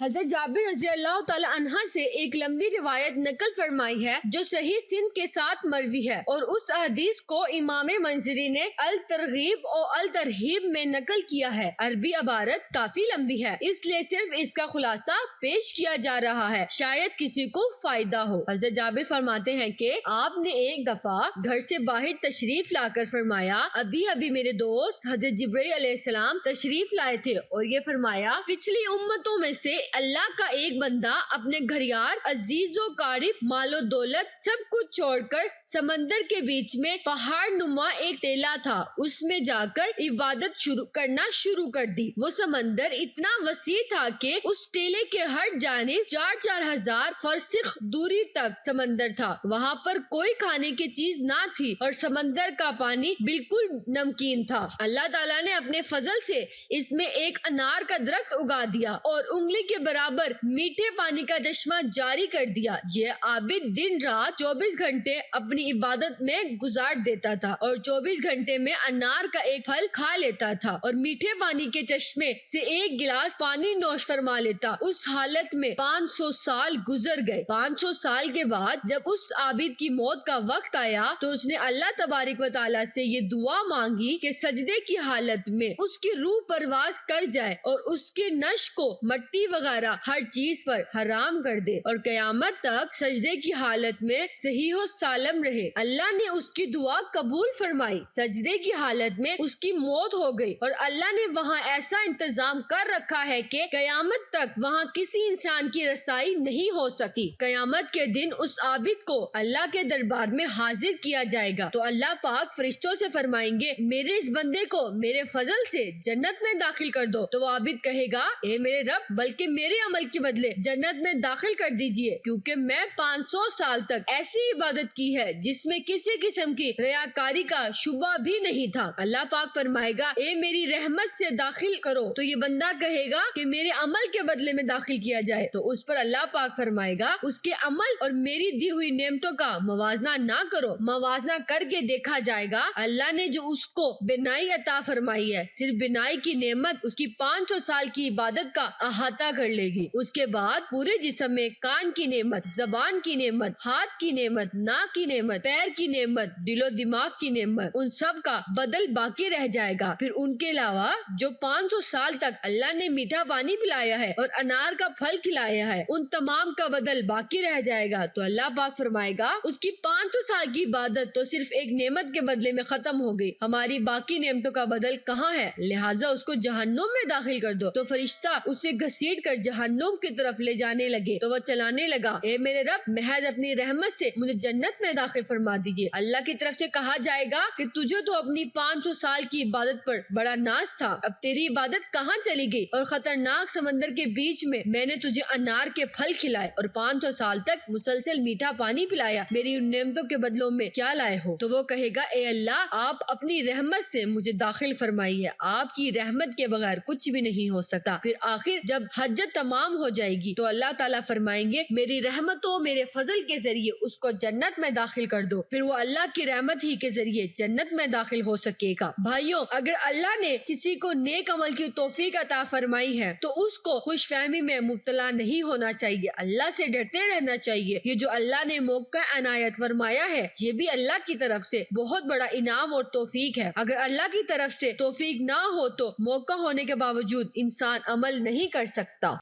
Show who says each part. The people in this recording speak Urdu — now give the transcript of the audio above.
Speaker 1: حضرت جابر رضی اللہ تعالی عنہ سے ایک لمبی روایت نقل فرمائی ہے جو صحیح سند کے ساتھ مروی ہے، اور اس حدیث کو امام منذری نے الترغیب اور الترہیب میں نقل کیا ہے۔ عربی عبارت کافی لمبی ہے، اس لیے صرف اس کا خلاصہ پیش کیا جا رہا ہے، شاید کسی کو فائدہ ہو۔ حضرت جابر فرماتے ہیں کہ آپ نے ایک دفعہ گھر سے باہر تشریف لا کر فرمایا، ابھی میرے دوست حضرت جبرائیل علیہ السلام تشریف لائے تھے اور یہ فرمایا، پچھلی امتوں میں سے اللہ کا ایک بندہ اپنے گھریار، عزیز و قریب، مال و دولت سب کچھ چھوڑ کر سمندر کے بیچ میں پہاڑ نما ایک ٹیلا تھا، اس میں جا کر عبادت کرنا شروع کر دی۔ وہ سمندر اتنا وسیع تھا کہ اس ٹیلے کے ہر جانب 4 ہزار فرسخ دوری تک سمندر تھا، وہاں پر کوئی کھانے کی چیز نہ تھی اور سمندر کا پانی بالکل نمکین تھا۔ اللہ تعالیٰ نے اپنے فضل سے اس میں ایک انار کا درخت اگا دیا اور انگلی کے برابر میٹھے پانی کا چشمہ جاری کر دیا۔ یہ عابد دن رات 24 گھنٹے اپنی عبادت میں گزار دیتا تھا اور 24 گھنٹے میں انار کا ایک پھل کھا لیتا تھا اور میٹھے پانی کے چشمے سے ایک گلاس پانی نوش فرما لیتا۔ اس حالت میں 500 سال گزر گئے۔ 500 سال کے بعد جب اس عابد کی موت کا وقت آیا تو اس نے اللہ تبارک و تعالیٰ سے یہ دعا مانگی کہ سجدے کی حالت میں اس کی روح پرواز کر جائے اور اس کے نش کو مٹی وغیرہ ہر چیز پر حرام کر دے اور قیامت تک سجدے کی حالت میں صحیح و سالم رہے۔ اللہ نے اس کی دعا قبول فرمائی، سجدے کی حالت میں اس کی موت ہو گئی اور اللہ نے وہاں ایسا انتظام کر رکھا ہے کہ قیامت تک وہاں کسی انسان کی رسائی نہیں ہو سکی۔ قیامت کے دن اس عابد کو اللہ کے دربار میں حاضر کیا جائے گا تو اللہ پاک فرشتوں سے فرمائیں گے، میرے اس بندے کو میرے فضل سے جنت میں داخل کر دو، تو وہ عابد کہے گا، اے میرے رب، بلکہ میرے عمل کے بدلے جنت میں داخل کر دیجئے، کیونکہ میں 500 سال تک ایسی عبادت کی ہے جس میں کسی قسم کی ریاکاری کا شبہ بھی نہیں تھا۔ اللہ پاک فرمائے گا، اے میری رحمت سے داخل کرو، تو یہ بندہ کہے گا کہ میرے عمل کے بدلے میں داخل کیا جائے، تو اس پر اللہ پاک فرمائے گا، اس کے عمل اور میری دی ہوئی نعمتوں کا موازنہ نہ کرو۔ موازنہ کر کے دیکھا جائے گا اللہ نے جو اس کو بینائی عطا فرمائی ہے، صرف بینائی کی نعمت اس کی 500 سال کی عبادت کا احاطہ کر لے گی۔ اس کے بعد پورے جسم میں کان کی نعمت، زبان کی نعمت، ہاتھ کی نعمت، ناک کی نعمت، پیر کی نعمت، دل و دماغ کی نعمت، ان سب کا بدل باقی رہ جائے گا۔ پھر ان کے علاوہ جو 500 سال تک اللہ نے میٹھا پانی پلایا ہے اور انار کا پھل کھلایا ہے، ان تمام کا بدل باقی رہ جائے گا، تو اللہ پاک فرمائے گا، اس کی 500 سال کی عبادت تو صرف ایک نعمت کے بدلے میں ختم ہو گئی، ہماری باقی نعمتوں کا بدل کہاں ہے؟ لہٰذا اس کو جہنم میں داخل کر دو۔ تو فرشتہ اسے گھسیٹ کر جہنم کی طرف لے جانے لگے تو وہ چلانے لگا، اے میرے رب، محض اپنی رحمت سے مجھے جنت میں داخل فرما دیجئے۔ اللہ کی طرف سے کہا جائے گا کہ تجھے تو اپنی 500 سال کی عبادت پر بڑا ناز تھا، اب تیری عبادت کہاں چلی گئی؟ اور خطرناک سمندر کے بیچ میں نے تجھے انار کے پھل کھلائے اور 500 سال تک مسلسل میٹھا پانی پلایا، میری ان نعمتوں کے بدلوں میں کیا لائے ہو؟ تو وہ کہے گا، اے اللہ، آپ اپنی رحمت سے مجھے داخل فرمائیے، آپ کی رحمت کے بغیر کچھ بھی نہیں ہو سکتا۔ پھر آخر جب حجت تمام ہو جائے گی تو اللہ تعالیٰ فرمائیں گے، میری رحمتوں، میرے فضل کے ذریعے اس کو جنت میں داخل کر دو، پھر وہ اللہ کی رحمت ہی کے ذریعے جنت میں داخل ہو سکے گا۔ بھائیوں، اگر اللہ نے کسی کو نیک عمل کی توفیق عطا فرمائی ہے تو اس کو خوش فہمی میں مبتلا نہیں ہونا چاہیے، اللہ سے ڈرتے رہنا چاہیے۔ یہ جو اللہ نے موقع عنایت فرمایا ہے، یہ بھی اللہ کی طرف سے بہت بڑا انعام اور توفیق ہے۔ اگر اللہ کی طرف سے توفیق نہ ہو تو موقع ہونے کے باوجود انسان عمل نہیں کر سکتا۔